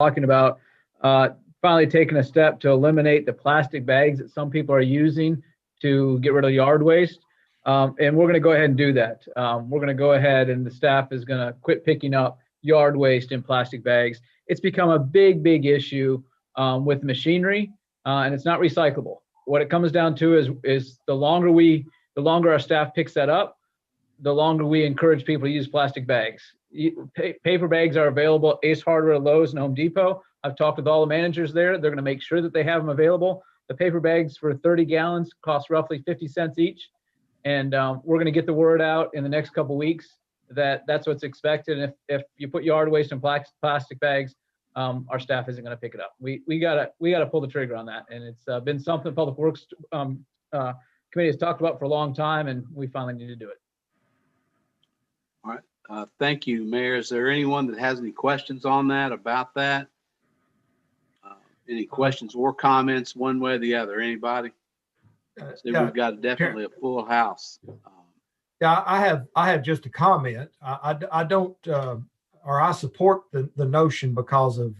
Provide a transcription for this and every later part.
talking about finally taking a step to eliminate the plastic bags that some people are using to get rid of yard waste. And we're going to go ahead and do that. We're going to go ahead and the staff is going to quit picking up yard waste in plastic bags. It's become a big issue with machinery, and it's not recyclable. What it comes down to is the longer our staff picks that up, the longer we encourage people to use plastic bags. Paper bags are available at Ace Hardware, Lowe's, and Home Depot. I've talked with all the managers there. They're going to make sure that they have them available. The paper bags for 30 gallons cost roughly 50 cents each. And we're going to get the word out in the next couple weeks that that's what's expected. And if you put yard waste in plastic bags, our staff isn't going to pick it up. We gotta pull the trigger on that. And it's been something Public Works Committee has talked about for a long time, and we finally need to do it. All right. Thank you, Mayor. Is there anyone that has any questions on that, about that? Any questions or comments one way or the other? Anybody? So Yeah, we've got definitely a full house. Yeah, I have just a comment. I don't, or I support the notion because of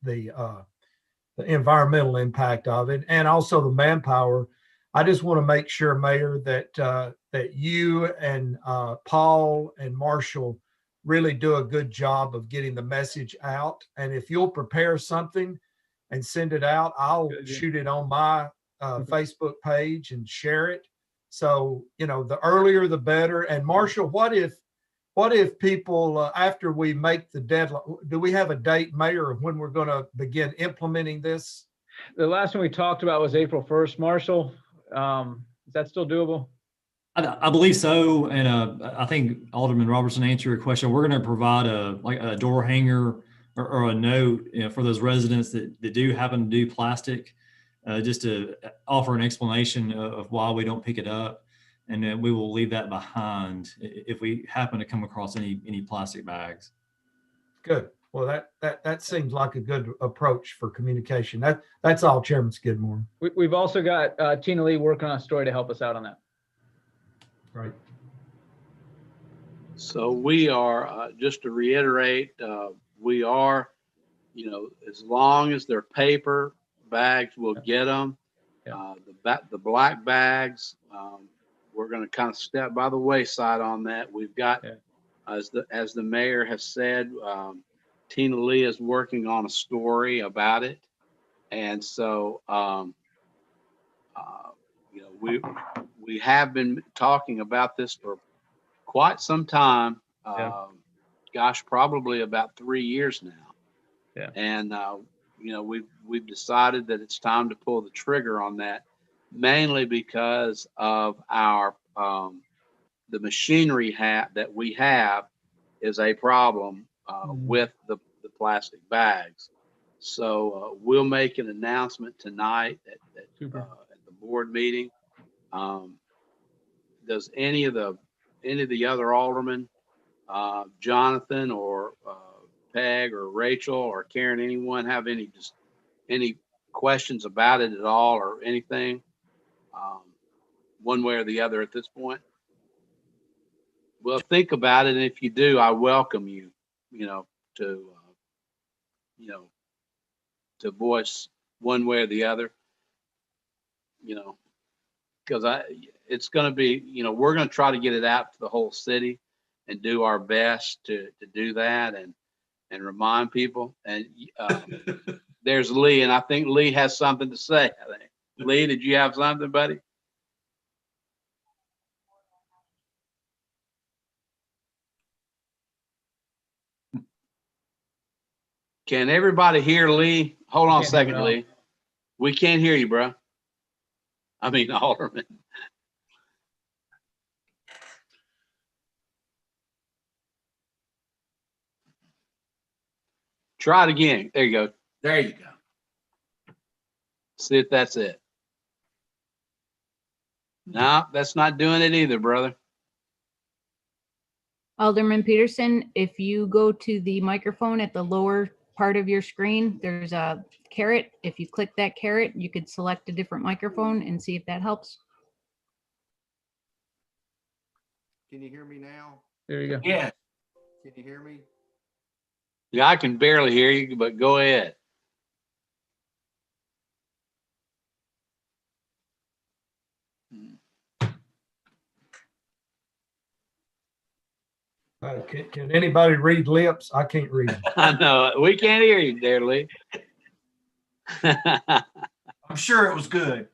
the environmental impact of it, and also the manpower. I just want to make sure, Mayor, that you and Paul and Marshall really do a good job of getting the message out. And if you'll prepare something and send it out, I'll shoot it on my Facebook page and share it. So, the earlier the better. And Marshall, what if people, after we make the deadline, do we have a date, Mayor, of when we're going to begin implementing this? The last one we talked about was April 1st, Marshall. Is that still doable? I believe so. And I think Alderman Robertson answered your question. We're going to provide a door hanger or a note, for those residents that do happen to do plastic, just to offer an explanation of why we don't pick it up. And then we will leave that behind if we happen to come across any plastic bags. Good. Well, that seems like a good approach for communication. That's all, Chairman Skidmore. We've also got Tina Lee working on a story to help us out on that. Right. So we are, just to reiterate, we are, as long as they're paper bags, we'll get them. Yeah. The black bags, we're going to kind of step by the wayside on that. We've got, as the mayor has said, Tina Lee is working on a story about it. And so, we have been talking about this for quite some time. Gosh, probably about 3 years now. Yeah. And, we've decided that it's time to pull the trigger on that, mainly because of our, the machinery that we have is a problem with the plastic bags. So we'll make an announcement tonight at the board meeting. Does any of the other aldermen, Jonathan or Peg or Rachel or Karen, anyone have any questions about it at all or anything, one way or the other at this point? Well, think about it, and if you do, I welcome you, to voice one way or the other, because it's going to be, we're going to try to get it out to the whole city and do our best to do that and remind people. And there's Lee, and I think Lee has something to say. I think. Lee, did you have something, buddy? Can everybody hear Lee? Hold on a second, Lee. We can't hear you, bro. I mean, Alderman. Try it again. There you go. There you go. See if that's it. No, that's not doing it either, brother. Alderman Peterson, if you go to the microphone at the lower part of your screen, there's a caret. If you click that caret, you could select a different microphone and see if that helps. Can you hear me now? There you go. Yeah. Can you hear me? Yeah, I can barely hear you, but go ahead. Can anybody read lips? I can't read them. I know. We can't hear you, there, Lee. I'm sure it was good.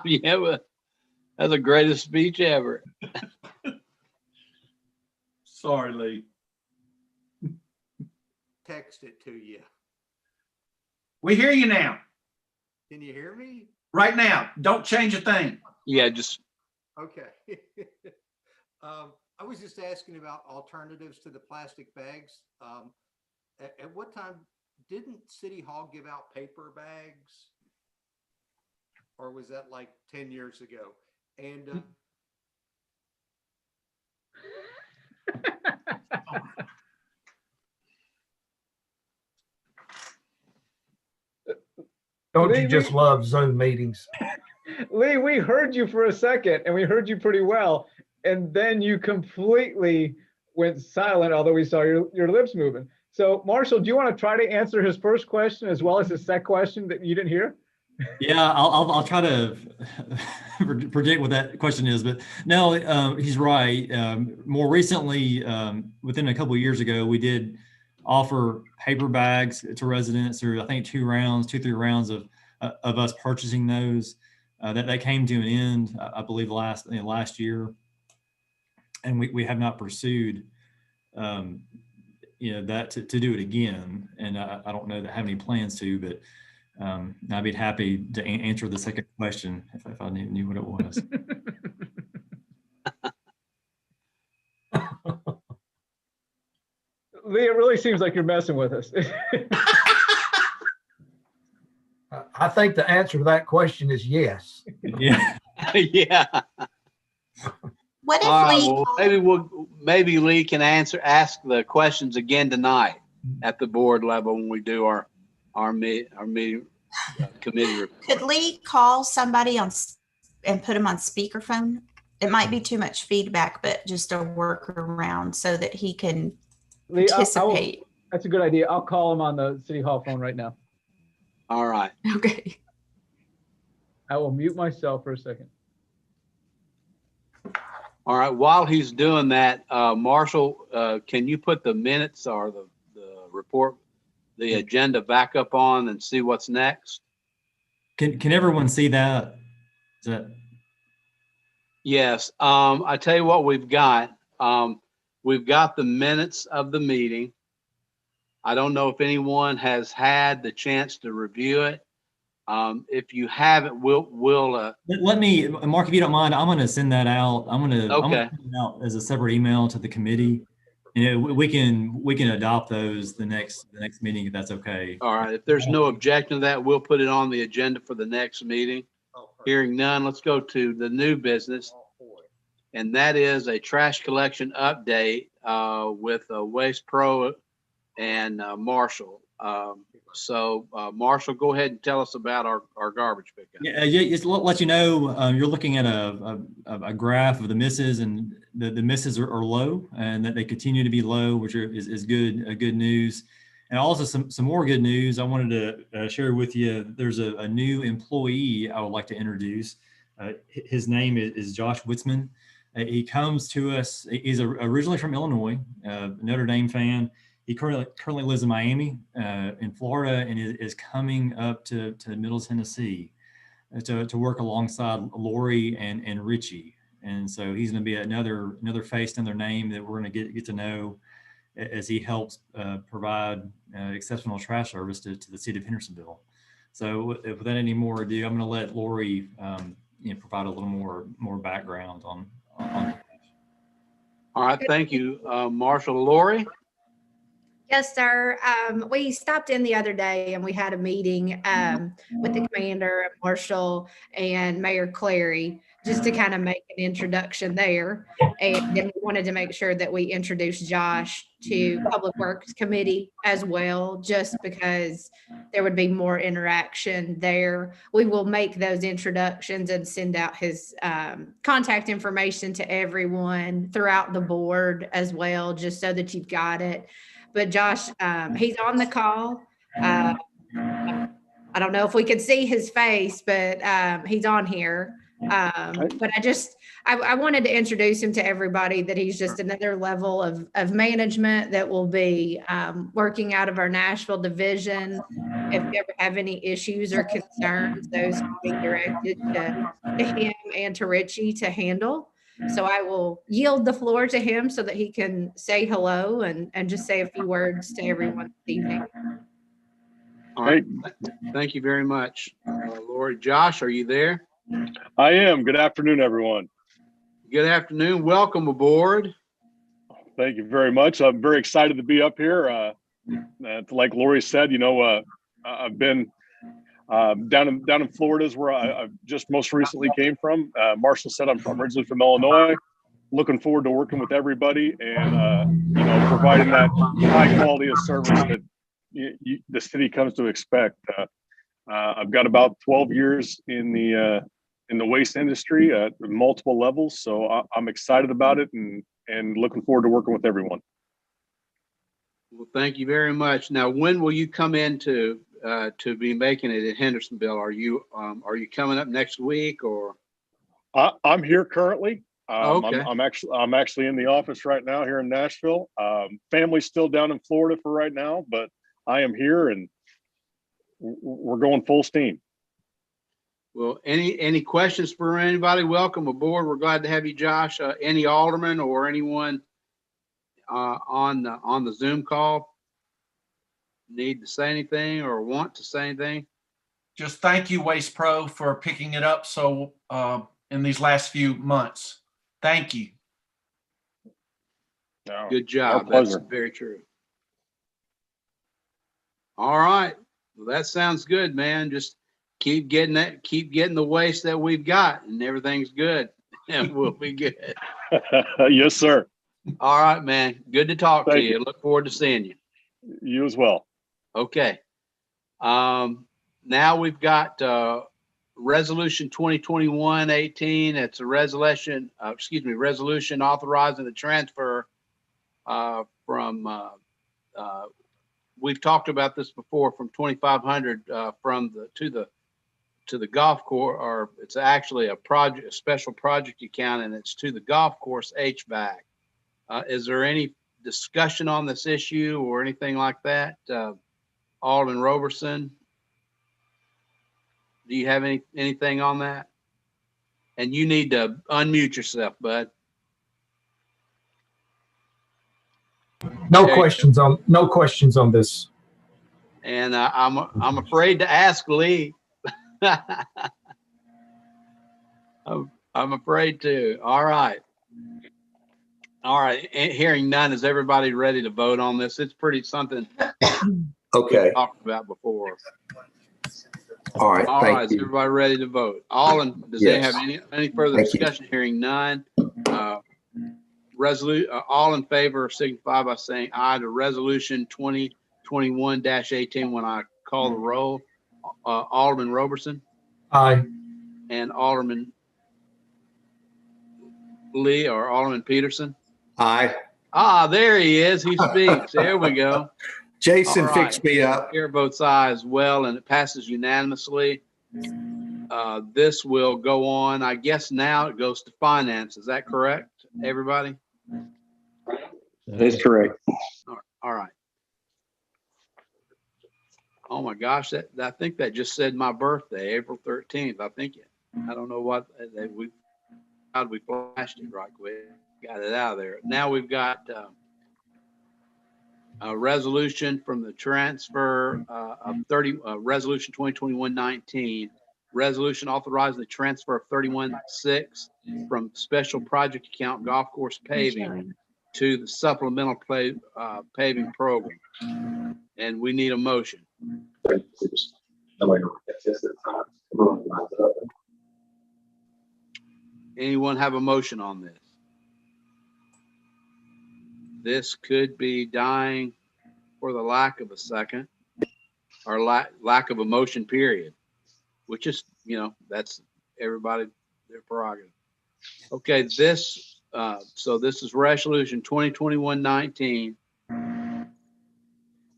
Yeah, but that's the greatest speech ever. Sorry, Lee. Text it to you. We hear you now. Can you hear me? Right now. Don't change a thing. Yeah, just Okay. I was just asking about alternatives to the plastic bags. At what time didn't City Hall give out paper bags? Or was that like 10 years ago? And Don't Lee, you just love Zoom meetings? Lee, we heard you for a second and we heard you pretty well. And then you completely went silent, although we saw your lips moving. So Marshall, do you want to try to answer his first question as well as his second question that you didn't hear? Yeah, I'll try to predict what that question is, but no, he's right. More recently, within a couple of years ago, we did offer paper bags to residents. There were, I think, 3 rounds of us purchasing those. That came to an end, I believe, last year, and we have not pursued, that to do it again. And I don't know that I have any plans to, but I'd be happy to answer the second question if I knew what it was. Lee, it really seems like you're messing with us. I think the answer to that question is yes. Yeah. yeah. What if All right, Lee well, maybe Lee can ask the questions again tonight at the board level when we do our meeting committee report. could Lee call somebody and put him on speakerphone? It might be too much feedback, but just a workaround so that he can Lee, participate. that's a good idea. I'll call him on the City Hall phone right now. All right. Okay. I will mute myself for a second. All right. While he's doing that, Marshall, can you put the minutes or the report, the agenda back up on and see what's next? Can everyone see that? Is that? Yes. I tell you what we've got. We've got the minutes of the meeting. I don't know if anyone has had the chance to review it. If you haven't, we'll Let me, Mark, if you don't mind, I'm going to send that out. I'm going to send it out as a separate email to the committee, and we can adopt those the next meeting if that's okay. all right. If there's no objection to that, we'll put it on the agenda for the next meeting. Hearing none, let's go to the new business, and that is a trash collection update with Waste Pro and Marshall. So Marshall, go ahead and tell us about our garbage pickup. Yeah, just let you know, you're looking at a graph of the misses, and the misses are low, and that they continue to be low, which is good news. And also some more good news I wanted to share with you. There's a new employee I would like to introduce. His name is Josh Witzman. He comes to us. He's originally from Illinois, Notre Dame fan. He currently lives in Miami, in Florida, and is coming up to Middle Tennessee to work alongside Lori and Richie. And so he's going to be another face, another name that we're going to get to know as he helps provide exceptional trash service to the city of Hendersonville. So without any more ado, I'm going to let Lori provide a little more background on. All right, thank you, Marshall. Lori? Yes, sir. We stopped in the other day and we had a meeting with the commander, Marshall, and Mayor Clary, just to kind of make an introduction there. And then we wanted to make sure that we introduced Josh to Public Works Committee as well, just because there would be more interaction there. We will make those introductions and send out his contact information to everyone throughout the board as well, just so that you've got it. but Josh, he's on the call. I don't know if we could see his face, but he's on here. But I wanted to introduce him to everybody, that he's just another level of management that will be working out of our Nashville division. If you ever have any issues or concerns, those will be directed to him and to Richie to handle. So I will yield the floor to him so that he can say hello and just say a few words to everyone this evening. All right. Thank you very much, Lori. Josh, are you there? I am. Good afternoon, everyone. Good afternoon. Welcome aboard. Thank you very much. I'm very excited to be up here. Like Lori said, I've been down in Florida is where I just most recently came from. Marshall said I'm originally from Illinois. Looking forward to working with everybody and providing that high quality of service that the city comes to expect. I've got about 12 years in the waste industry at multiple levels, so I'm excited about it and looking forward to working with everyone. Well, thank you very much. Now, when will you come in to be making it in Hendersonville? Are you coming up next week or? I'm here currently. Okay. I'm actually in the office right now here in Nashville. Family's still down in Florida for right now, but I am here and we're going full steam. Well, any questions for anybody? Welcome aboard. We're glad to have you, Josh. Any alderman or anyone on the Zoom call need to say anything or want to say anything? Just thank you, Waste Pro, for picking it up so in these last few months. Thank you. No, good job. That's very true. All right. Well, that sounds good, man. Just keep getting the waste that we've got and everything's good. And we'll be good. Yes, sir. All right, man. Good to talk to you. Look forward to seeing you. You as well. Okay. Now we've got Resolution 2021-18. It's a resolution authorizing the transfer from we've talked about this before, from 2,500 to the golf course, or it's actually a special project account, and it's to the golf course HVAC. Is there any discussion on this issue or anything like that? Alderman Roberson, do you have anything on that? And you need to unmute yourself, bud. No questions on this. And I'm afraid to ask Lee. I'm afraid to. All right. Hearing none, is everybody ready to vote on this? It's pretty something okay. we've talked about before. All right. All right. Is everybody ready to vote? Does they have any further discussion? Hearing none. All in favor signify by saying aye to resolution 2021-18 when I call the roll. Alderman Roberson. Aye. And Alderman Lee or Alderman Peterson. Aye. Ah, there he is. He speaks. There we go. Jason fixed me up. Chair votes aye as well, and it passes unanimously. This will go on. I guess now it goes to finance. Is that correct, everybody? That's correct. All right. Oh my gosh, I think that just said my birthday, April 13th. I don't know what we flashed it right quick. Got it out of there. Now we've got a resolution from the transfer of resolution 2021-19, resolution authorizing the transfer of 31.6 from special project account golf course paving to the supplemental paving program. And we need a motion. Anyone have a motion on this? This could be dying for the lack of a second, or lack of a motion, period, which is, that's everybody, their prerogative. Okay, so this is resolution 2021-19.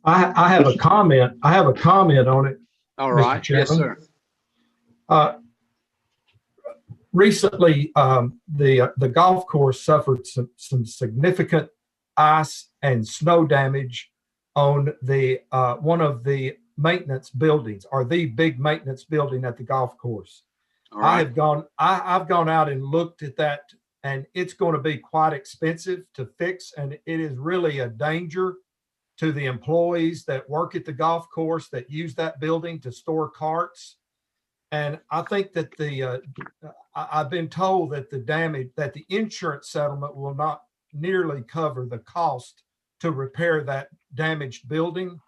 I have a comment. I have a comment on it. All Mr. right. Yes, Chairman. sir. Recently, the golf course suffered some significant ice and snow damage on the one of the maintenance buildings, or the big maintenance building at the golf course. All right. I've gone out and looked at that, and it's going to be quite expensive to fix, and it is really a danger to the employees that work at the golf course that use that building to store carts. And I think that I've been told that the insurance settlement will not nearly cover the cost to repair that damaged building.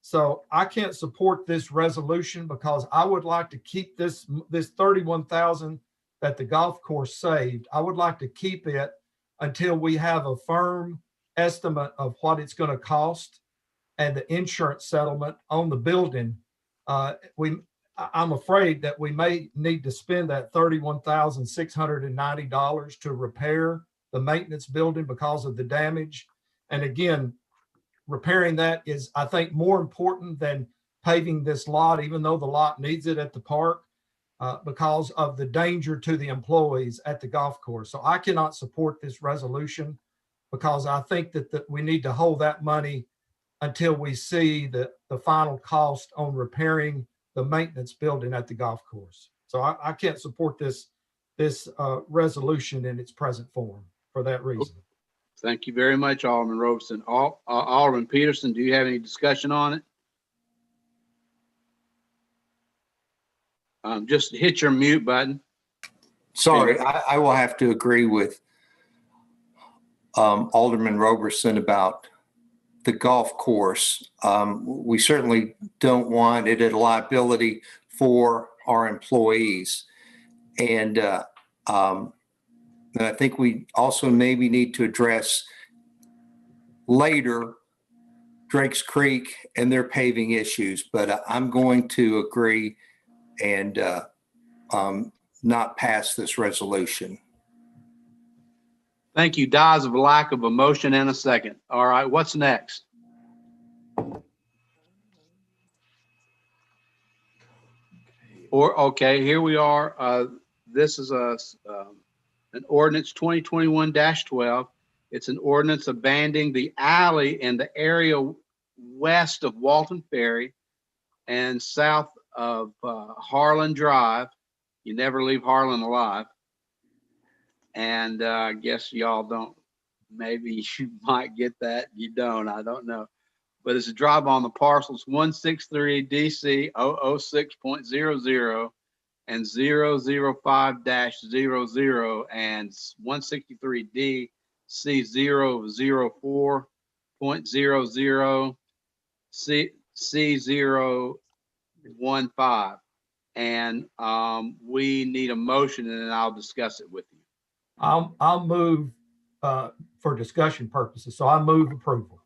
So I can't support this resolution because I would like to keep this $31,000 that the golf course saved. I would like to keep it until we have a firm estimate of what it's going to cost and the insurance settlement on the building. I'm afraid that we may need to spend that $31,690 to repair the maintenance building because of the damage. And again, repairing that is, I think, more important than paving this lot, even though the lot needs it at the park, because of the danger to the employees at the golf course. So I cannot support this resolution because I think that we need to hold that money until we see the final cost on repairing the maintenance building at the golf course. So I can't support this resolution in its present form for that reason. Thank you very much, Alderman Roberson. Alderman Peterson, do you have any discussion on it? Just hit your mute button. Sorry, I will have to agree with Alderman Roberson about the golf course. We certainly don't want it a liability for our employees. And I think we also maybe need to address later Drake's Creek and their paving issues, but I'm going to agree and not pass this resolution. Thank you. Dies of a lack of a motion and a second. All right, what's next? Okay, here we are. This is an ordinance 2021-12. It's an ordinance abandoning the alley in the area west of Walton Ferry and south of Harlan Drive. You never leave Harlan alive. And I guess y'all don't, maybe you might get that. You don't, I don't know. But it's a drive on the parcels 163 DC 006.00 and 005-00 and 163D C004.00 C015. And we need a motion, and then I'll discuss it with you. I'll move for discussion purposes. So I move approval.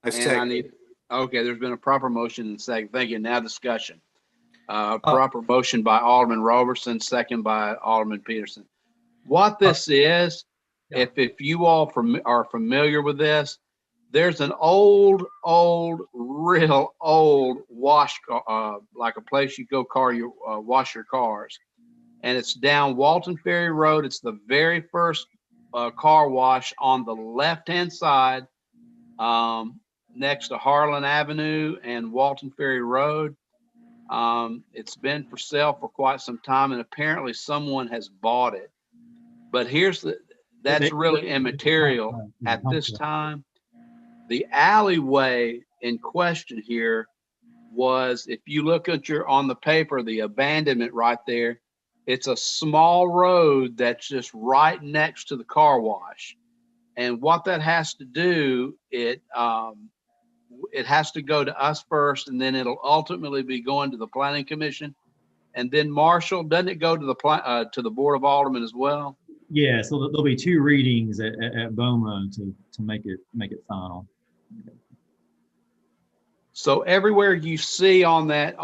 Okay, there's been a proper motion and second. Thank you. Now discussion. Proper motion by Alderman Roberson, second by Alderman Peterson. What this is, if you all are familiar with this, there's an real old wash, like a place you go wash your cars. And it's down Walton Ferry Road. It's the very first car wash on the left-hand side, next to Harlan Avenue and Walton Ferry Road. It's been for sale for quite some time, and apparently someone has bought it. But that's really immaterial at this time. The alleyway in question here was, if you look at on the paper, the abandonment right there, it's a small road that's just right next to the car wash. And what that has to do, it has to go to us first, and then it'll ultimately be going to the Planning Commission. And then Marshall, doesn't it go to the Board of Aldermen as well? Yeah, so there'll be two readings at BOMA to make it final. So everywhere you see on that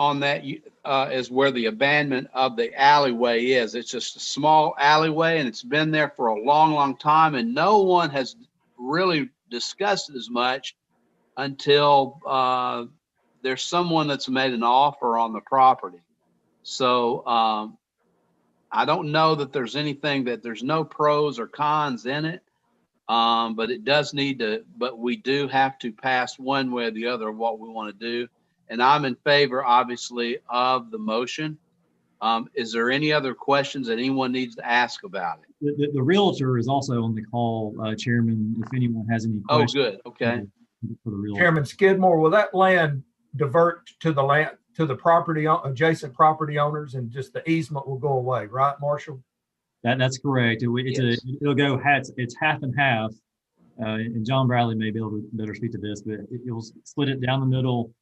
is where the abandonment of the alleyway is. It's just a small alleyway, and it's been there for a long, long time, and no one has really discussed it as much until there's someone that's made an offer on the property. So I don't know that there's anything that there's no pros or cons in it. But it does need to, but we do have to pass one way or the other of what we want to do. And I'm in favor, obviously, of the motion. Is there any other questions that anyone needs to ask about it? The realtor is also on the call, Chairman, if anyone has any Oh, questions. good. Okay. For the realtor. Chairman Skidmore, will that land divert to the land, to the property, adjacent property owners, and just the easement will go away, right, Marshall? That's correct. Yes. It'll go it's half and half. And John Bradley may be able to better speak to this, but it'll split it down the middle.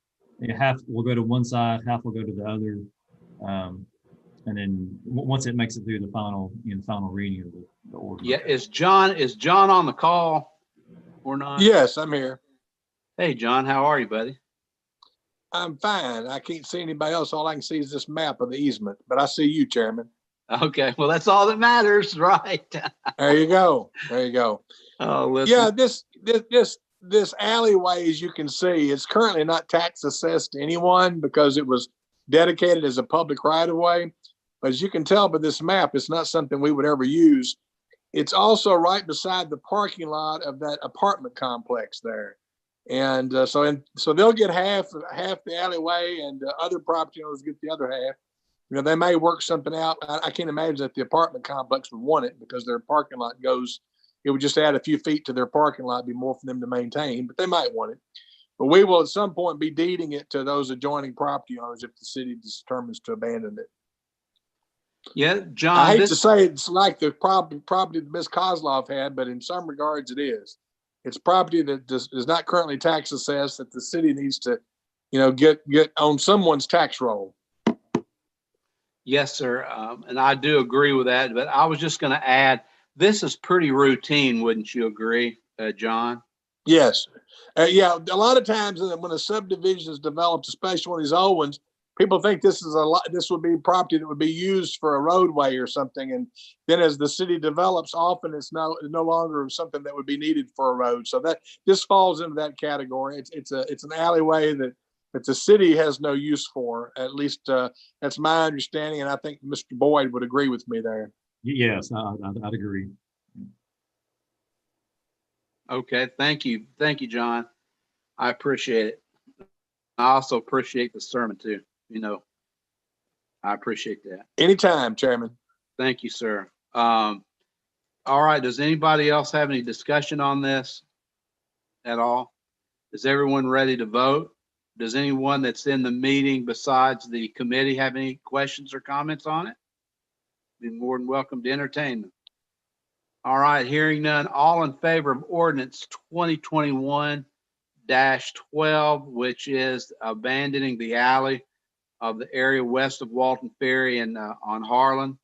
Half will go to one side, half will go to the other. And then once it makes it through the final reading of the order. Yeah. Is John on the call or not? Yes, I'm here. Hey, John, how are you, buddy? I'm fine. I can't see anybody else. All I can see is this map of the easement, but I see you, Chairman. Okay. Well, that's all that matters, right? There you go. There you go. Oh, listen. Yeah, this alleyway, as you can see, it's currently not tax assessed to anyone because it was dedicated as a public right of way. But as you can tell by this map, it's not something we would ever use. It's also right beside the parking lot of that apartment complex there. And so they'll get half the alleyway, and other property owners get the other half. You know, they may work something out. I can't imagine that the apartment complex would want it because their parking lot it would just add a few feet to their parking lot, be more for them to maintain, but they might want it. But we will at some point be deeding it to those adjoining property owners if the city determines to abandon it. Yeah, John. I hate to say it's like the property that Ms. Kozlov had, but in some regards it is. It's property that is not currently tax assessed that the city needs to, get on someone's tax roll. Yes, sir. And I do agree with that, but I was just going to add, this is pretty routine, wouldn't you agree, John? Yes. Yeah. A lot of times when a subdivision is developed, especially one of these old ones, people think this would be property that would be used for a roadway or something. And then as the city develops, often it's no longer something that would be needed for a road. So this falls into that category. It's an alleyway that the city has no use for. At least that's my understanding. And I think Mr. Boyd would agree with me there. Yes, I'd agree. Okay. Thank you. Thank you, John. I appreciate it. I also appreciate the sermon too. I appreciate that. Anytime, Chairman. Thank you, sir. All right. Does anybody else have any discussion on this at all? Is everyone ready to vote? Does anyone that's in the meeting besides the committee have any questions or comments on it? Be more than welcome to entertain them. All right. Hearing none. All in favor of ordinance 2021-12, which is abandoning the alley of the area west of Walton Ferry and on Harlan,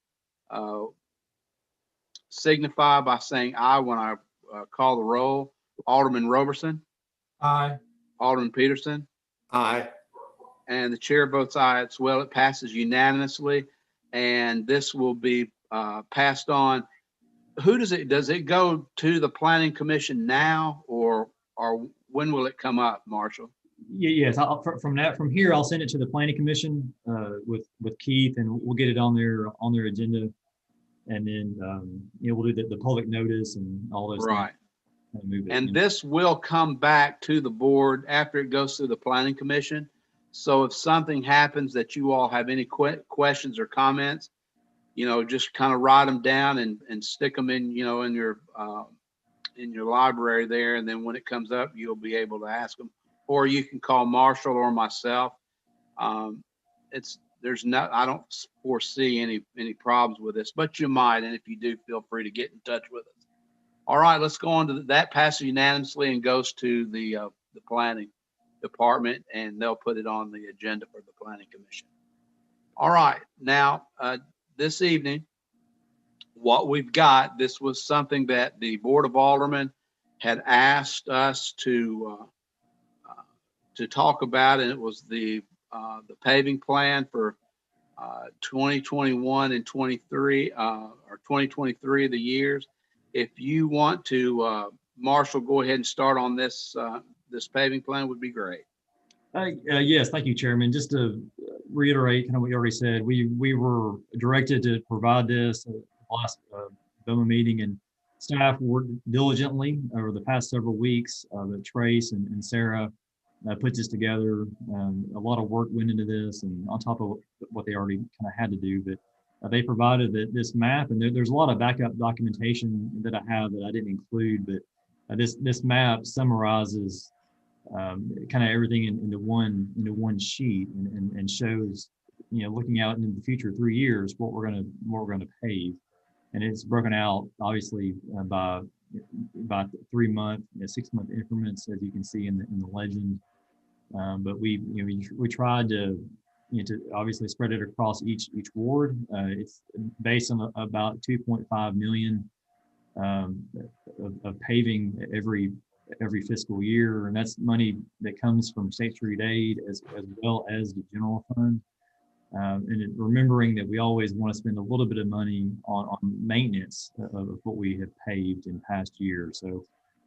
signify by saying aye when I call the roll. Alderman Roberson. Aye. Alderman Peterson. Aye. And the chair votes aye as well. It passes unanimously, and this will be passed on. Who does it go to the Planning Commission now, or when will it come up, Marshall? Yes, from here, I'll send it to the Planning Commission with Keith, and we'll get it on their agenda, and then we'll do the public notice and all those right things. And this will come back to the board after it goes through the Planning Commission. So if something happens that you all have any questions or comments, just kind of write them down and stick them in in your library there, and then when it comes up, you'll be able to ask them. Or you can call Marshall or myself. I don't foresee any problems with this, but you might. And if you do, feel free to get in touch with us. All right, let's go on to that. Passes unanimously and goes to the planning department, and they'll put it on the agenda for the Planning Commission. All right, now this evening, what we've got, this was something that the Board of Aldermen had asked us to talk about, and it was the paving plan for 2021 and 23 or 2023 the years. If you want to, Marshall, go ahead and start on this this paving plan would be great. Yes, thank you, Chairman. Just to reiterate kind of what you already said, we were directed to provide this at the last BOMA meeting, and staff worked diligently over the past several weeks. But Trace and Sarah put this together. A lot of work went into this, and on top of what they already kind of had to do, but they provided this map, and there's a lot of backup documentation that I have that I didn't include, but this map summarizes kind of everything into one sheet, and shows, looking out into the future 3 years what we're gonna pave, and it's broken out obviously by 3 month, 6 month increments, as you can see in the legend. But we tried to obviously spread it across each ward. It's based on about 2.5 million of paving every fiscal year, and that's money that comes from State Street Aid as well as the general fund. Remembering that we always want to spend a little bit of money on maintenance of what we have paved in past years. So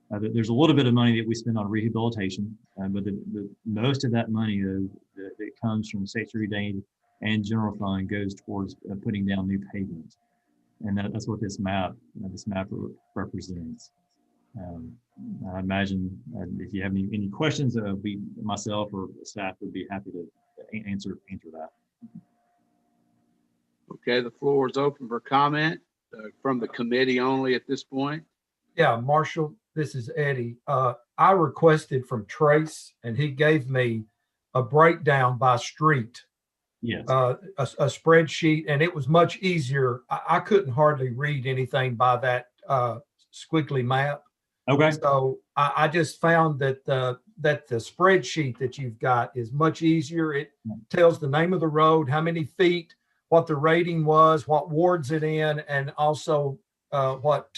there's a little bit of money that we spend on rehabilitation, but the most of that money that comes from State Street Aid and general fund goes towards putting down new pavement, and that's what this map represents. I imagine if you have any questions, myself or staff would be happy to answer that. Okay, the floor is open for comment from the committee only at this point. Yeah, Marshall, this is Eddie. I requested from Trace, and he gave me a breakdown by street. Yes. A spreadsheet, and it was much easier. I couldn't hardly read anything by that squiggly map. Okay. So I just found that the spreadsheet that you've got is much easier. It tells the name of the road, how many feet, what the rating was, what wards it in, and also what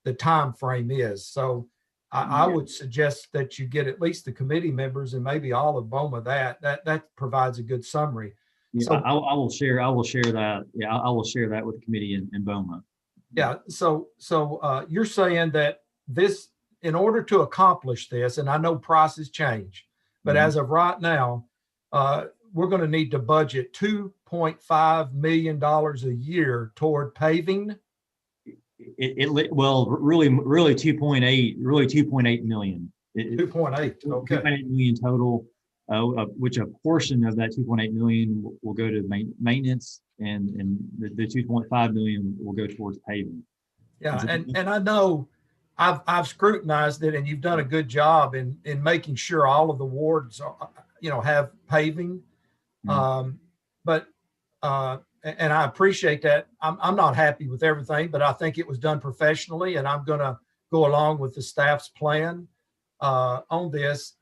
the time frame is. So I would suggest that you get at least the committee members and maybe all of BOMA that provides a good summary. Yeah, so, I will share that. Yeah, I will share that with the committee in BOMA. Yeah. So you're saying that this, in order to accomplish this, and I know prices change, but as of right now, we're going to need to budget $2.5 million a year toward paving. Well, really 2.8 million. 2.8. Okay. 2.8 million total, which a portion of that 2.8 million will go to maintenance, and the 2.5 million will go towards paving. Yeah, and I know I've scrutinized it, and you've done a good job in making sure all of the wards are, have paving. But and I appreciate that. I'm not happy with everything, but I think it was done professionally, and I'm going to go along with the staff's plan on this.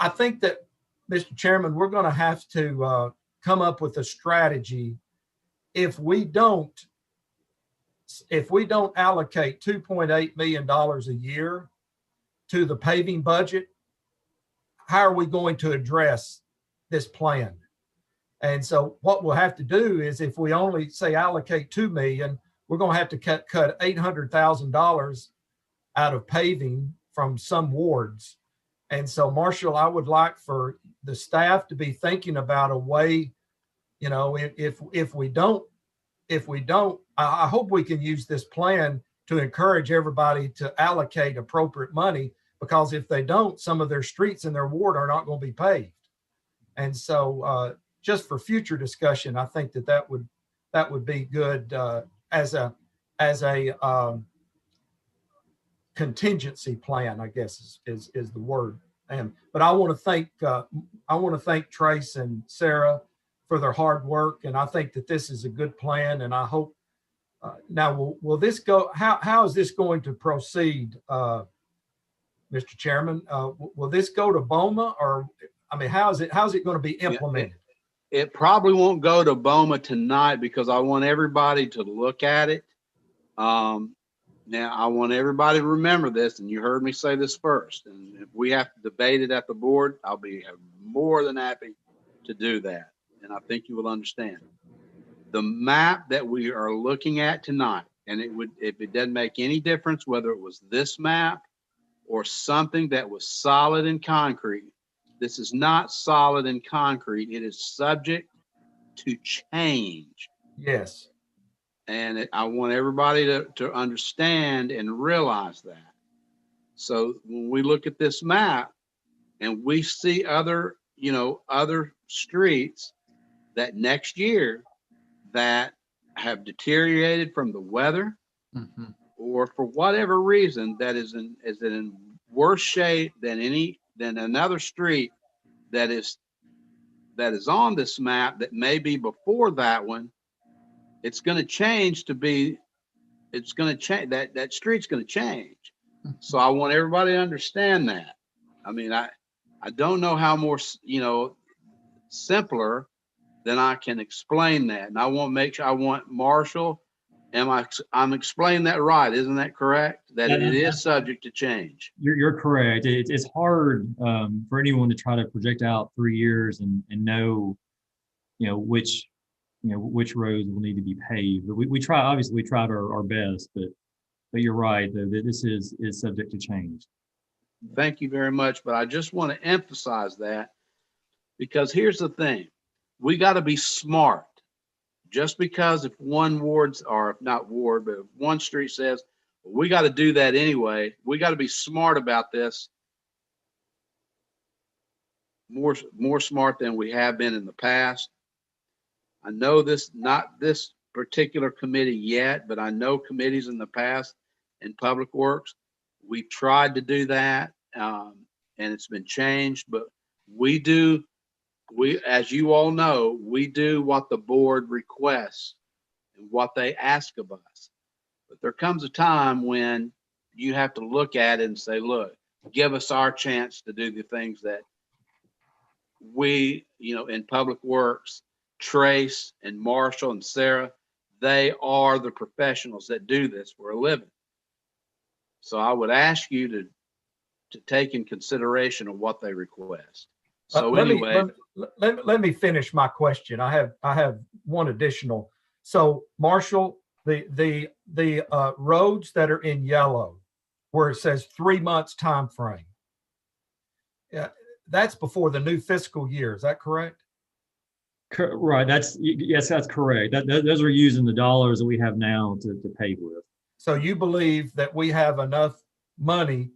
I think that, Mr. Chairman, we're going to have to come up with a strategy. If we don't allocate $2.8 million a year to the paving budget, how are we going to address this plan? And so what we'll have to do is, if we only say allocate $2 million, we're going to have to cut $800,000 out of paving from some wards. And so, Marshall, I would like for the staff to be thinking about a way, if we don't, I hope we can use this plan to encourage everybody to allocate appropriate money, because if they don't, some of their streets in their ward are not going to be paved. And so just for future discussion, I think that would be good as a contingency plan, I guess is the word. But I want to thank Trace and Sarah for their hard work, and I think that this is a good plan. And I hope now will this go? How is this going to proceed, Mr. Chairman? Will this go to BOMA, or how's it going to be implemented? It probably won't go to BOMA tonight, because I want everybody to look at it. Now, I want everybody to remember this, and you heard me say this first, and if we have to debate it at the board, I'll be more than happy to do that, and I think you will understand. The map that we are looking at tonight, and if it doesn't make any difference whether it was this map or something that was solid in concrete. This is not solid in concrete. It is subject to change. Yes. And I want everybody to understand and realize that. So when we look at this map and we see other streets that next year that have deteriorated from the weather, or for whatever reason that is in worse shape than another street that is on this map that may be before that one, it's going to change that street's going to change. So I want everybody to understand that. I mean, I don't know how more, simpler than I can explain that. And I want Marshall, I'm explaining that right, isn't that correct? That it is subject to change. You're correct. It's hard for anyone to try to project out 3 years and know, which roads will need to be paved. But we tried our best, but you're right, that this is subject to change. Thank you very much. But I just want to emphasize that, because here's the thing. We got to be smart. Just because if one street says, well, we got to do that anyway, we got to be smart about this. More smart than we have been in the past. I know not this particular committee yet, but I know committees in the past in Public Works, we've tried to do that, and it's been changed, but as you all know, we do what the board requests and what they ask of us. But there comes a time when you have to look at it and say, look, give us our chance to do the things that we, in Public Works, Trace and Marshall and Sarah, they are the professionals that do this for a living. So I would ask you to take in consideration of what they request. So let me finish my question. I have one additional. So Marshall, the roads that are in yellow, where it says 3 months time frame, that's before the new fiscal year. Is that correct? Right. Yes, that's correct. Those are using the dollars that we have now to pay with. So you believe that we have enough money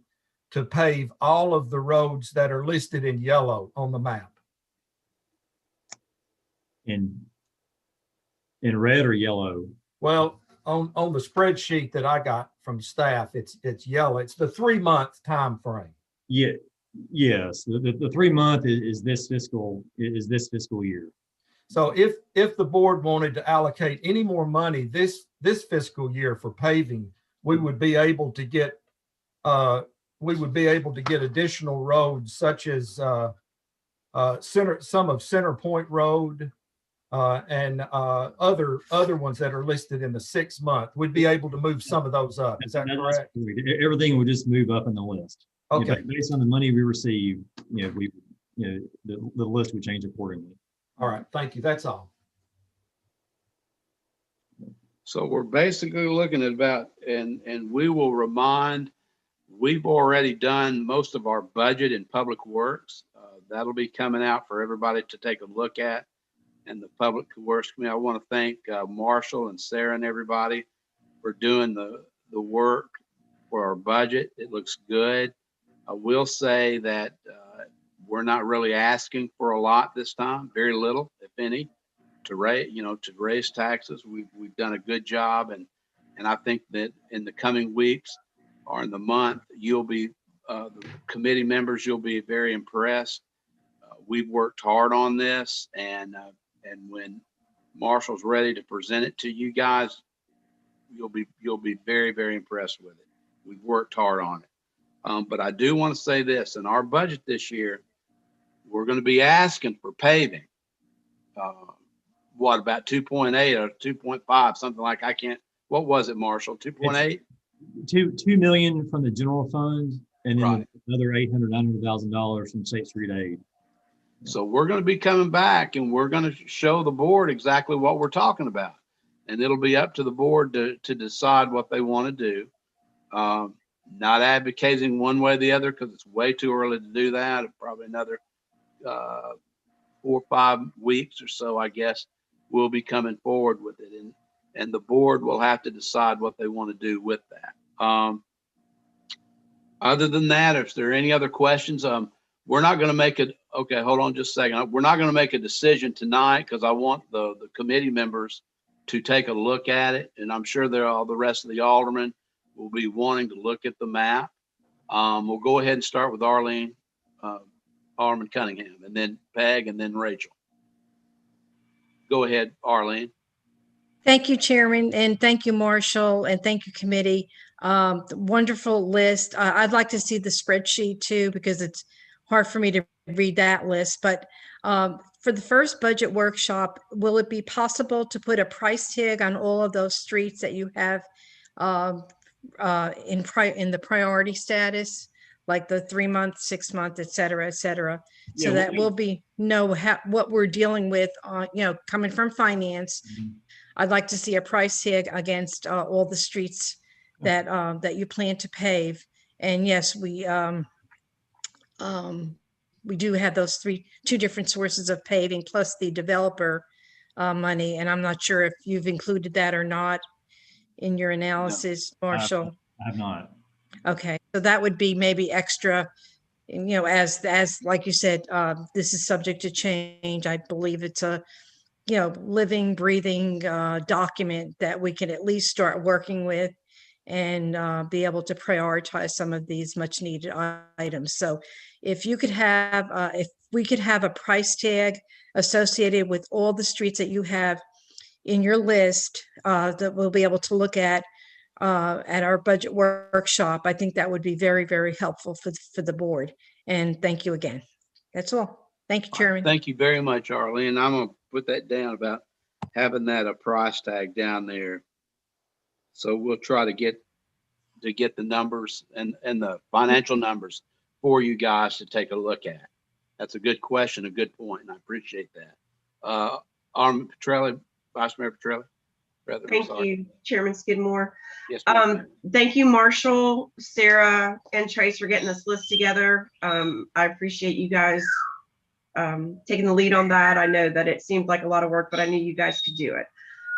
to pave all of the roads that are listed in yellow on the map? In red or yellow? Well, on the spreadsheet that I got from staff, it's yellow. It's the 3 month time frame. Yeah. Yes. The 3 month is this fiscal year. So if the board wanted to allocate any more money this fiscal year for paving, we would be able to get additional roads such as some of Center Point Road and other ones that are listed in the 6 month. We'd be able to move some of those up. Is that correct? Everything would just move up in the list. Okay. Based on the money we receive, the list would change accordingly. All right. Thank you. That's all. So we're basically looking at about, and we will remind, we've already done most of our budget in Public Works. That'll be coming out for everybody to take a look at. And the Public Works Committee, I want to thank Marshall and Sarah and everybody for doing the work for our budget. It looks good. I will say that we're not really asking for a lot this time, very little, if any, to raise taxes. We've done a good job, and I think that in the coming weeks or in the month, you'll be the committee members, you'll be very impressed. We've worked hard on this, and when Marshall's ready to present it to you guys, you'll be very, very impressed with it. We've worked hard on it. But I do want to say this: in our budget this year, we're going to be asking for paving. About 2.8 or 2.5, something like, what was it, Marshall? 2.8? 2 million from the general fund, and then Right. another $900,000 from State Street Aid. So we're going to be coming back, and we're going to show the board exactly what we're talking about. And it'll be up to the board to decide what they want to do. not advocating one way or the other because it's way too early to do that. Probably another 4 or 5 weeks or so, I guess, we'll be coming forward with it. And the board will have to decide what they want to do with that. Other than that, if there are any other questions, we're not going to make it. Okay, hold on just a second. We're not going to make a decision tonight because I want the committee members to take a look at it. And I'm sure all the rest of the aldermen will be wanting to look at the map. We'll go ahead and start with Arlene, Alderman Cunningham, and then Peg, and then Rachel. Go ahead, Arlene. Thank you, Chairman, and thank you, Marshall, and thank you, committee. Wonderful list. I'd like to see the spreadsheet too, because it's hard for me to read that list. But for the first budget workshop, will it be possible to put a price tag on all of those streets that you have in the priority status, like the 3-month, 6-month, et cetera, so Yeah, that we'll know what we're dealing with, coming from finance. I'd like to see a price tag against all the streets that you plan to pave. And yes, we do have those two different sources of paving plus the developer money. And I'm not sure if you've included that or not in your analysis, Marshall. I have not. Okay, so that would be maybe extra, as like you said, this is subject to change. I believe it's a living, breathing document that we can at least start working with and be able to prioritize some of these much needed items. So if you could have, if we could have a price tag associated with all the streets that you have in your list that we'll be able to look at our budget workshop, I think that would be very, very helpful for the board. And thank you again. That's all. Thank you, Chairman. Thank you very much, Arlene. I'm going to put that down about having a price tag down there. So we'll try to get the numbers and the financial numbers for you guys to take a look at. That's a good question, a good point, and I appreciate that. Alderman Petrelli, Vice Mayor Petrelli. Thank you, Chairman Skidmore. Yes, thank you, Marshall, Sarah, and Trace for getting this list together. I appreciate you guys taking the lead on that. I know that it seemed like a lot of work, but I knew you guys could do it.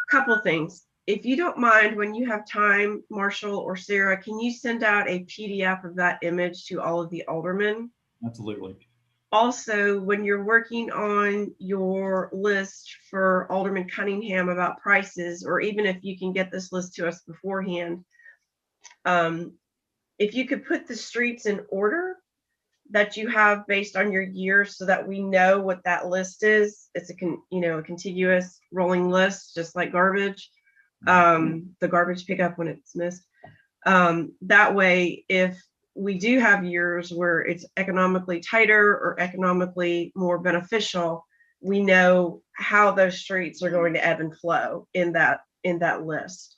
Couple things. If you don't mind, when you have time, Marshall or Sarah, can you send out a PDF of that image to all of the aldermen? Absolutely. Also, when you're working on your list for Alderman Cunningham about prices, or even if you can get this list to us beforehand, if you could put the streets in order that you have based on your years so that we know what that list is. It's a contiguous rolling list, just like garbage, the garbage pickup when it's missed. That way, if we do have years where it's economically tighter or economically more beneficial, we know how those streets are going to ebb and flow in that list.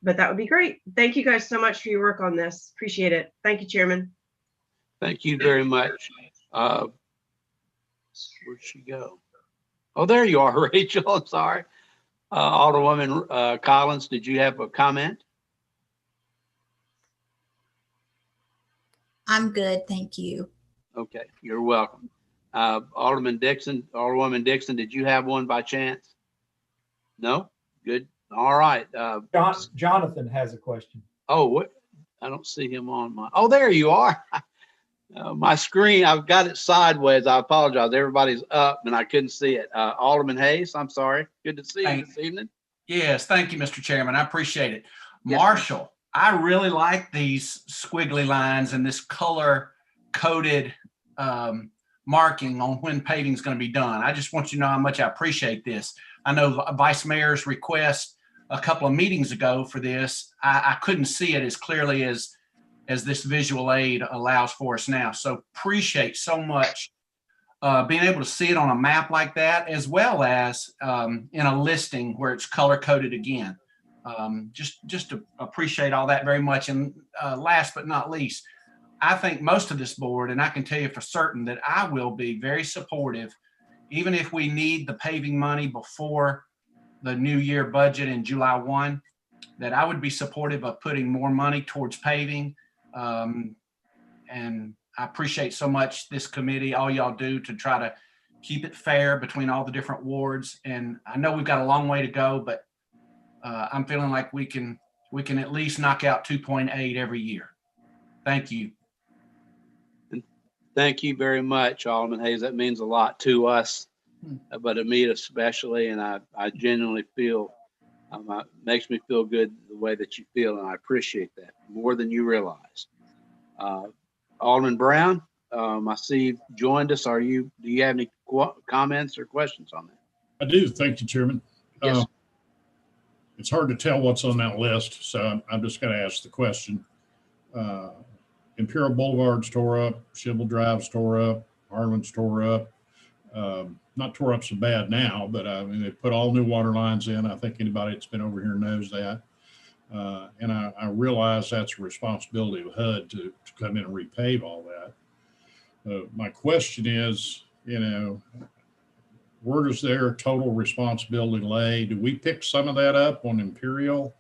But that would be great. Thank you guys so much for your work on this. Appreciate it. Thank you, Chairman. Thank you very much. Where'd she go? Oh, there you are, Rachel. I'm sorry. Alderwoman Collins, did you have a comment? I'm good, thank you. Okay, you're welcome. Alderwoman Dixon, did you have one by chance? No? Good. All right. Jonathan has a question. Oh, what? I don't see him on my, oh, there you are. My screen, I've got it sideways. I apologize. Everybody's up and I couldn't see it. Alderman Hayes, I'm sorry. Good to see you this evening. Yes, thank you, Mr. Chairman. I appreciate it. Yes, Marshall, I really like these squiggly lines and this color-coded marking on when paving is going to be done. I just want you to know how much I appreciate this. I know Vice Mayor's request a couple of meetings ago for this. I couldn't see it as clearly as this visual aid allows for us now. So appreciate so much being able to see it on a map like that, as well as in a listing where it's color coded again. Just to appreciate all that very much. And last but not least, I think most of this board, and I can tell you for certain that I will be very supportive, even if we need the paving money before the new year budget in July 1, that I would be supportive of putting more money towards paving. And I appreciate so much this committee, all y'all do to try to keep it fair between all the different wards. And I know we've got a long way to go, but I'm feeling like we can at least knock out 2.8 every year. Thank you. Thank you very much, Alderman Hayes. That means a lot to us, but to me especially. And I genuinely feel, makes me feel good the way that you feel, and I appreciate that more than you realize. Alderman Brown, I see you've joined us. Do you have any comments or questions on that? I do. Thank you, Chairman. Yes. It's hard to tell what's on that list, so I'm just going to ask the question. Imperial Boulevard's tore up, Shibble Drive's tore up, Harlan's tore up. Not tore up so bad now, but I mean, they put all new water lines in. I think anybody that's been over here knows that. And I realize that's a responsibility of HUD to come in and repave all that. My question is, where does their total responsibility lay? Do we pick some of that up on Imperial?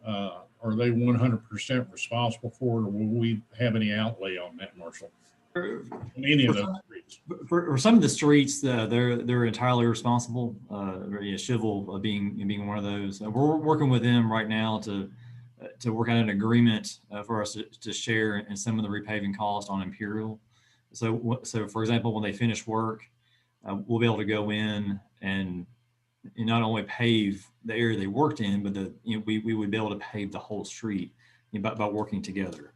Are they 100% responsible for it, or will we have any outlay on that, Marshall? Any of those streets? For some of the streets, they're entirely responsible. Shibble being one of those. We're working with them right now to work out an agreement for us to share in some of the repaving costs on Imperial. So for example, when they finish work, we'll be able to go in and not only pave the area they worked in, but we would be able to pave the whole street by working together.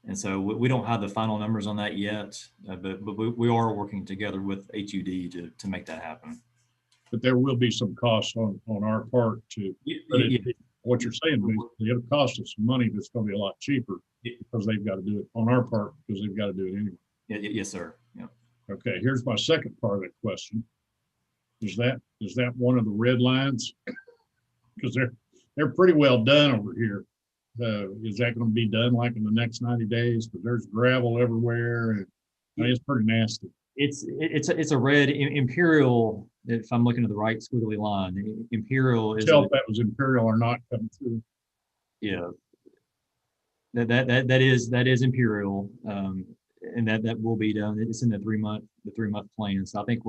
And so we don't have the final numbers on that yet, but we are working together with HUD to make that happen. But there will be some costs on our part to, what you're saying, basically, it'll cost us some money, but it's going to be a lot cheaper because they've got to do it on our part because they've got to do it anyway. Yes, sir. Yeah. Okay, here's my second part of that question. Is that one of the red lines? Because they're pretty well done over here. Is that going to be done like in the next 90 days? Because there's gravel everywhere, and I mean, it's pretty nasty. It's a red Imperial. If I'm looking at the right squiggly line, Imperial is. Tell if that was Imperial or not coming through. Yeah. That is Imperial, and that will be done. It's in the 3-month plan. So I think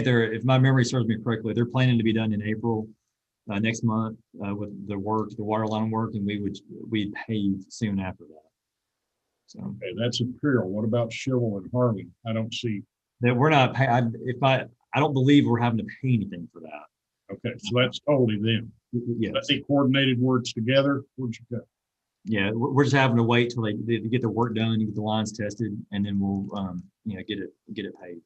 they're, if my memory serves me correctly, they're planning to be done in April next month with the water line work, and we'd pave soon after that. So okay, that's Imperial. What about Shibble and Harlan? I don't see that. We're not pay. I don't believe we're having to pay anything for that. Okay, so that's totally them. Yeah, they coordinated works together. Where'd you go? Yeah, we're just having to wait till they get the work done and get the lines tested, and then we'll get it paved.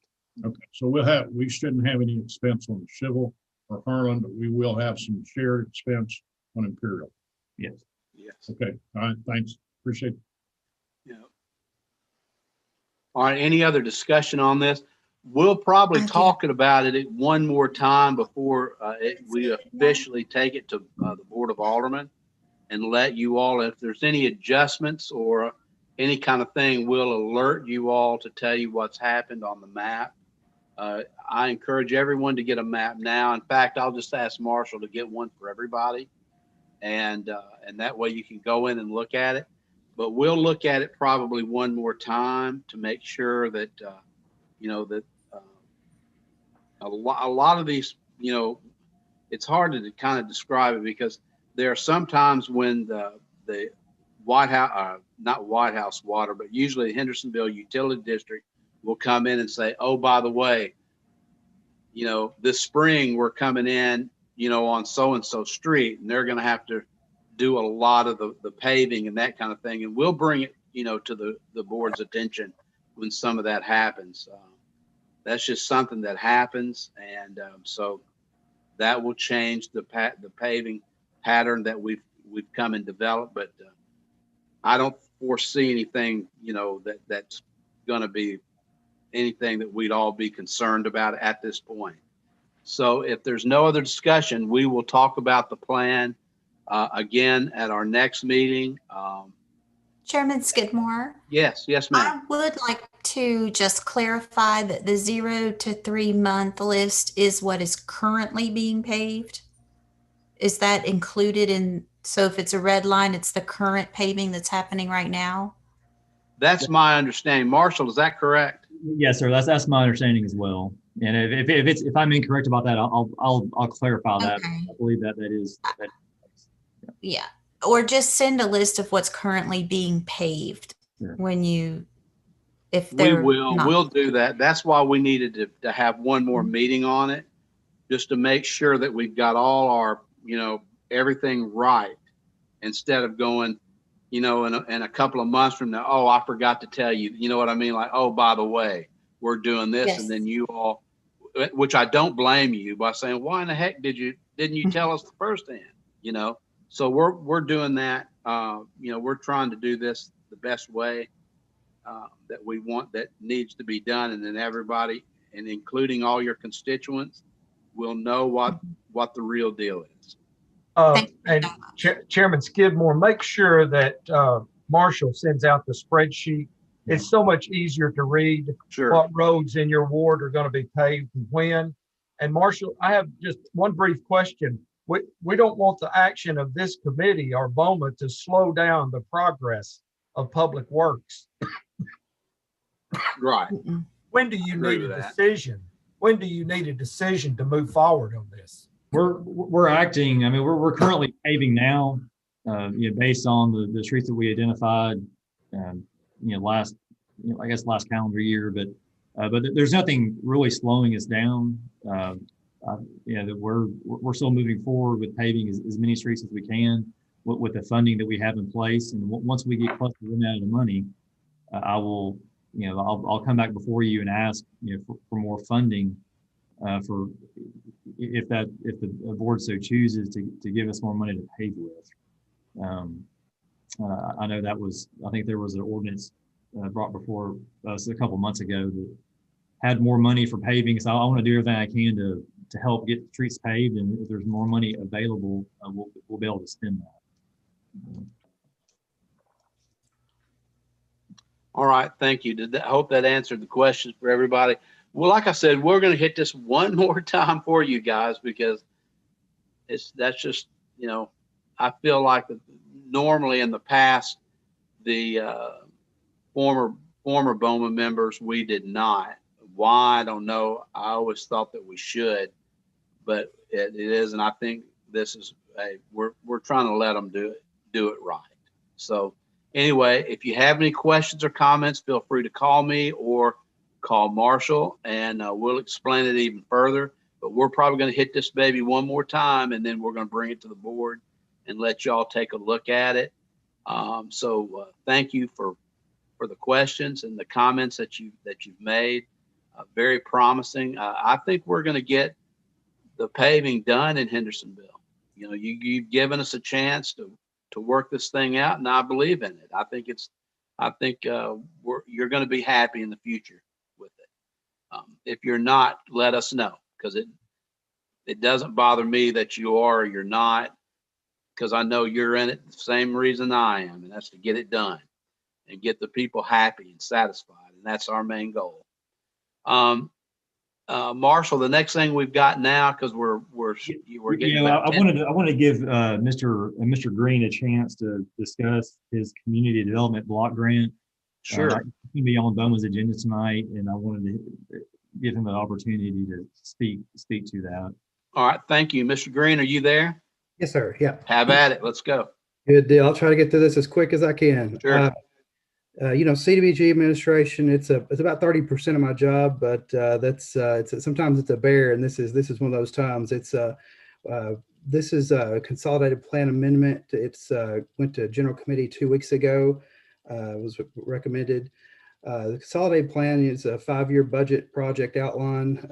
Okay, so we shouldn't have any expense on Shibble or Harlan, but we will have some shared expense on Imperial. Yes. Yes. Okay. All right. Thanks. Appreciate it. Yeah. All right. Any other discussion on this? We'll probably talk about it one more time before we officially take it to the Board of Aldermen, and let you all, if there's any adjustments or any kind of thing, we'll alert you all to tell you what's happened on the map. I encourage everyone to get a map now. In fact, I'll just ask Marshall to get one for everybody, and that way you can go in and look at it. But we'll look at it probably one more time to make sure that a lot of these, it's hard to kind of describe it, because there are sometimes when the White House, not White House water, but usually the Hendersonville Utility District will come in and say, oh, by the way, this spring we're coming in, on so-and-so street, and they're going to have to do a lot of the paving and that kind of thing. And we'll bring it, to the board's attention when some of that happens. That's just something that happens. And so that will change the paving pattern that we've come and developed. But I don't foresee anything, that's going to be anything that we'd all be concerned about at this point. So if there's no other discussion, we will talk about the plan again at our next meeting. Chairman Skidmore? Yes, ma'am. I would like to just clarify that the 0 to 3 month list is what is currently being paved. Is that included in So if it's a red line, it's the current paving that's happening right now? That's my understanding. Marshall, is that correct? Yes, sir. That's my understanding as well. And if I'm incorrect about that, I'll clarify that. Okay. I believe that is. Yeah. Or just send a list of what's currently being paved Sure. when you, if We they're will. not. We'll do that. That's why we needed to have one more meeting on it, just to make sure that we've got all our, everything right, instead of going, in a couple of months from now, oh, I forgot to tell you, you know what I mean? Like, oh, by the way, we're doing this. Yes. And then you all, which I don't blame you by saying, why in the heck didn't you tell us the first hand, So we're doing that. We're trying to do this the best way that we want, that needs to be done. And then everybody, and including all your constituents, will know what the real deal is. And Chairman Skidmore, make sure that Marshall sends out the spreadsheet. It's so much easier to read what roads in your ward are going to be paved and when. And Marshall, I have just one brief question. We don't want the action of this committee or BOMA to slow down the progress of public works. Right. When do you need a decision? When do you need a decision to move forward on this? We're acting. I mean, we're currently paving now, based on the streets that we identified, last calendar year. But there's nothing really slowing us down. That we're still moving forward with paving as many streets as we can with the funding that we have in place. And once we get close to running out of the money, I'll come back before you and ask, for more funding, for if the board so chooses to give us more money to pave with. I know I think there was an ordinance brought before us a couple months ago that had more money for paving. So I want to do everything I can to help get streets paved. And if there's more money available, we'll be able to spend that. All right, thank you. I hope that answered the questions for everybody. Well, like I said, we're going to hit this one more time for you guys, because that's just, I feel like normally in the past, the former BOMA members, we did not. Why, I don't know. I always thought that we should, but it is, and I think this is we're trying to let them do it right. So anyway, if you have any questions or comments, feel free to call me or call Marshall, and we'll explain it even further. But we're probably going to hit this baby one more time, and then we're going to bring it to the board and let y'all take a look at it. So thank you for the questions and the comments that you've made. Very promising. I think we're going to get the paving done in Hendersonville. You've given us a chance to work this thing out, and I believe in it. I think you're going to be happy in the future with it. If you're not, let us know, because it doesn't bother me that you are or you're not, because I know you're in it the same reason I am, and that's to get it done and get the people happy and satisfied, and that's our main goal. Marshall, the next thing we've got now, because we're getting. I want to give Mr. Green a chance to discuss his community development block grant. Sure. It's going to be on BOMA's agenda tonight, and I wanted to give him an opportunity to speak to that. All right, thank you, Mr. Green. Are you there? Yes, sir. Yeah. Have at it. Let's go. Good deal. I'll try to get through this as quick as I can. Sure. CDBG administration, it's about 30% of my job, but sometimes it's a bear, and this is one of those times. This is a consolidated plan amendment. It's went to general committee 2 weeks ago. Was recommended. The consolidated plan is a 5-year budget project outline.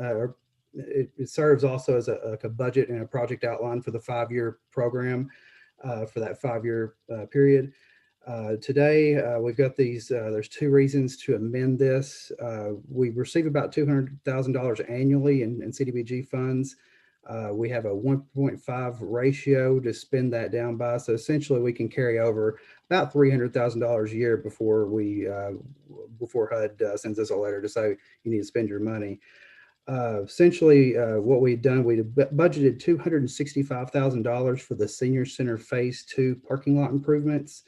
It serves also as a budget and a project outline for the 5-year program for that 5-year period. Today, we've got these, there's 2 reasons to amend this. We receive about $200,000 annually in CDBG funds. We have a 1.5 ratio to spend that down by. So essentially we can carry over about $300,000 a year before HUD sends us a letter to say you need to spend your money. Essentially, what we've done, we budgeted $265,000 for the Senior Center Phase 2 parking lot improvements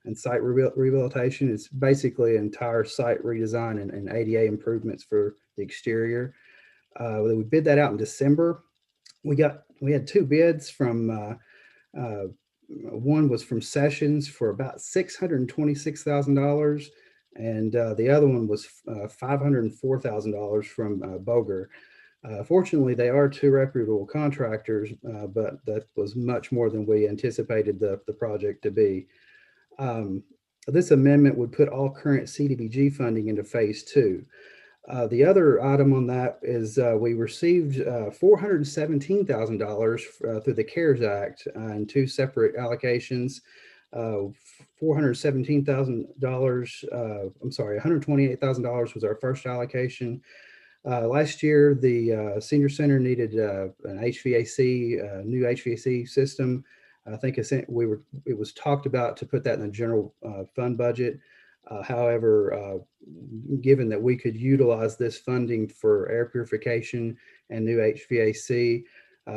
and site rehabilitation. It's basically an entire site redesign and ADA improvements for the exterior. We bid that out in December. We had two bids from, one was from Sessions for about $626,000. And the other one was $504,000 from Boger. Fortunately, they are two reputable contractors, but that was much more than we anticipated the project to be. This amendment would put all current CDBG funding into Phase 2. The other item on that is we received $417,000 through the CARES Act in two separate allocations. $417,000, I'm sorry, $128,000 was our first allocation. Last year, the Senior Center needed an HVAC, new HVAC system. I think it was talked about to put that in the general fund budget. However, given that we could utilize this funding for air purification and new HVAC,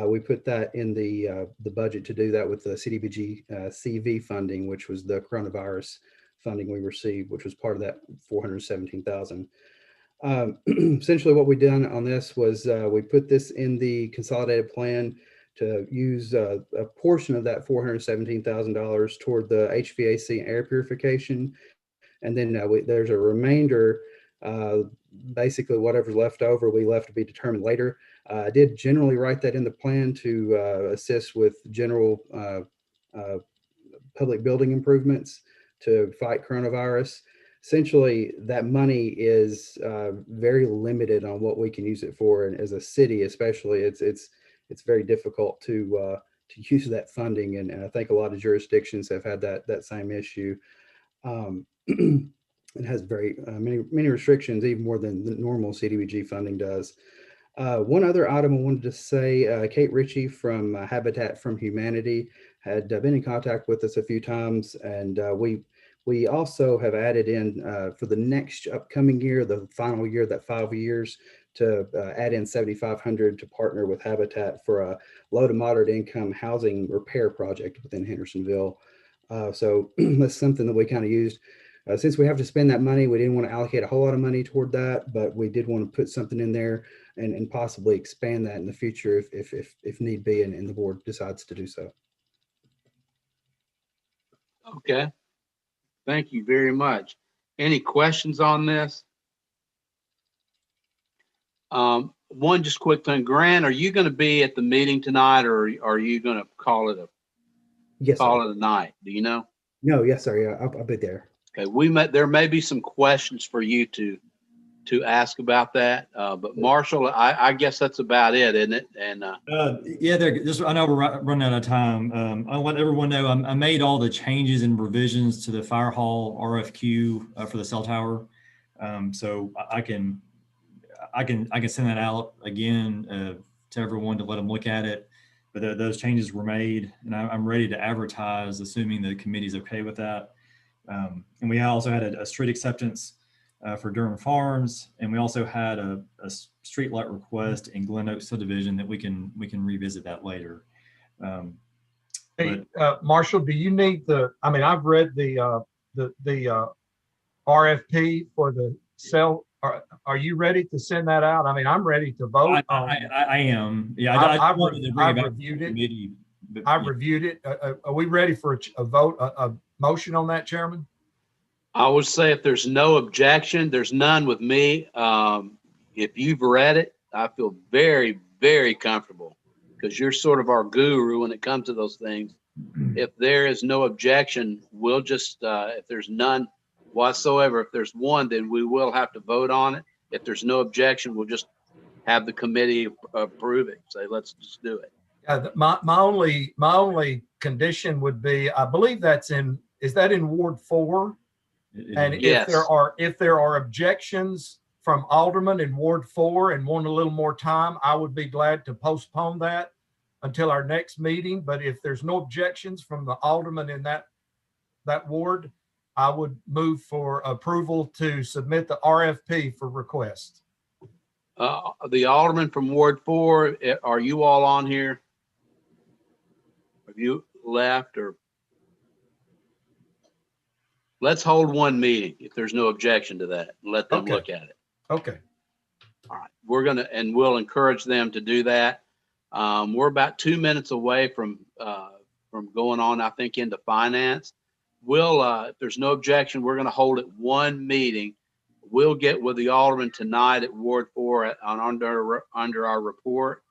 we put that in the budget to do that with the CDBG CV funding, which was the coronavirus funding we received, which was part of that $417,000. Essentially, what we done on this was we put this in the consolidated plan to use a portion of that $417,000 toward the HVAC and air purification, and then there's a remainder. Basically, whatever's left over, we left to be determined later. I did generally write that in the plan to assist with general public building improvements to fight coronavirus. Essentially, that money is very limited on what we can use it for, and as a city, especially, it's very difficult to use that funding, and I think a lot of jurisdictions have had that same issue. It has very many restrictions, even more than the normal CDBG funding does. One other item I wanted to say, Kate Ritchie from Habitat from Humanity had been in contact with us a few times, and we also have added in for the next upcoming year, the final year, that 5 years, to add in $7,500 to partner with Habitat for a low to moderate income housing repair project within Hendersonville. So that's something that we kind of used. Since we have to spend that money, we didn't want to allocate a whole lot of money toward that, but we did want to put something in there and possibly expand that in the future if need be, and the board decides to do so. Okay. Thank you very much. Any questions on this? One just quick thing. Grant, are you going to be at the meeting tonight, or are you going to call it a night? Do you know? No, yes, sir. Yeah, I'll be there. Okay, there may be some questions for you to ask about that, but Marshall, I guess that's about it, isn't it? And yeah, I know we're running out of time. I want everyone to know I made all the changes and revisions to the fire hall RFQ for the cell tower, so I can send that out again to everyone to let them look at it. But those changes were made, and I'm ready to advertise, assuming the committee's okay with that. And we also had a street acceptance for Durham Farms, and we also had a street light request in Glen Oak subdivision that we can revisit that later. Hey, Marshall, do you need I've read the RFP for the cell. Are you ready to send that out? I mean, I'm ready to vote. I am. Yeah, I've reviewed it. I've reviewed it. Are we ready for a vote, a motion on that, Chairman? I would say if there's no objection, there's none with me. If you've read it, I feel very, very comfortable because you're sort of our guru when it comes to those things. If there is no objection, we'll just, if there's none whatsoever, if there's one, then we will have to vote on it. If there's no objection, we'll just have the committee approve it. Say, let's just do it. My only condition would be, I believe is that in Ward 4? And yes. if there are objections from aldermen in Ward 4 and want a little more time, I would be glad to postpone that until our next meeting. But if there's no objections from the aldermen in that ward, I would move for approval to submit the RFP for request. The alderman from Ward 4, are you all on here? Have you left or? Let's hold one meeting if there's no objection to that and let them Okay. look at it. Okay. All right, we'll encourage them to do that. We're about 2 minutes away from going on, I think, into finance. If there's no objection, we're going to hold it one meeting. We'll get with the alderman tonight at Ward 4 under our report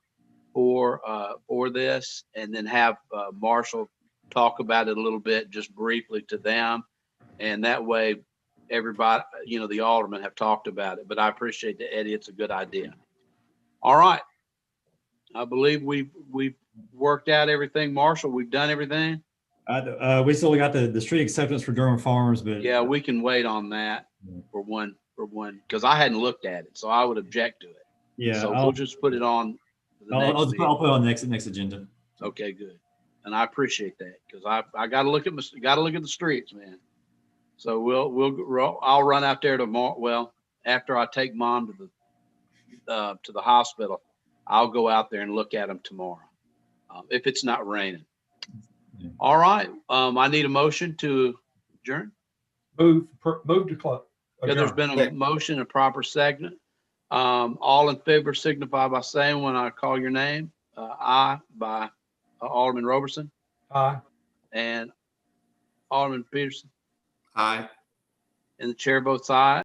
for this, and then have Marshall talk about it a little bit, just briefly to them. And that way, everybody, the aldermen have talked about it, but I appreciate that, Eddie. It's a good idea. All right. I believe we've worked out everything. Marshall, we've done everything. We still got the street acceptance for Durham Farms, but Yeah, we can wait on that for one, because I hadn't looked at it, so I would object to it. yeah, So we'll just put it on for the next meeting. I'll put it on the next agenda. Okay, good. And I appreciate that, because I got to look at the streets, man. So I'll run out there tomorrow. Well, after I take Mom to the hospital, I'll go out there and look at them tomorrow, if it's not raining. Yeah. All right. I need a motion to adjourn. Move to close. Yeah, there's been a motion, a proper segment. All in favor signify by saying when I call your name. Aye by Alderman Roberson. Aye. And Alderman Peterson. Aye. And the chair votes aye.